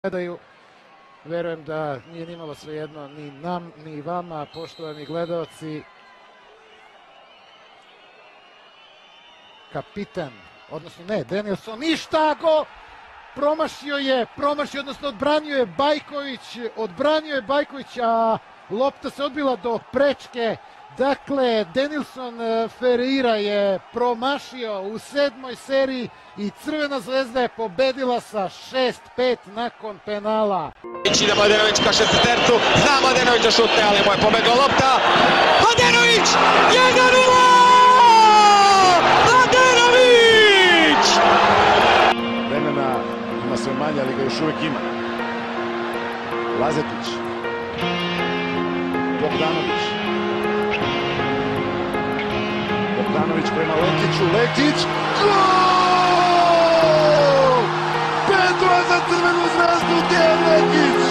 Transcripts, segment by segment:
gledaju. Verujem da nije nimalo svejedno ni nam, ni vama, poštovani gledaoci. Kapitan, odnosno ne, Danielson, ništa, go! Promašio, odnosno odbranio je Bajković, a lopta se odbila do prečke. Dakle, Danielson Ferreira je promašio u 7. seriji i Crvena zvezda je pobedila sa 6-5 nakon penala. Ide Mladenović ka Šestercu, zna Mladenović da šutne, ali mu je pobegla lopta. Mladenović! 1-0! Mladenović! Vremena ima sve manje, ali ga još uvijek ima. Lazetić. Bogdanović prema Lekiću, Lekić, gol! 5-2 za Crvenu zvezdu, Dejan Lekić!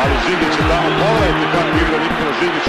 Ali Žigić je tamo, pogledajte kako igra Nikola Žigić,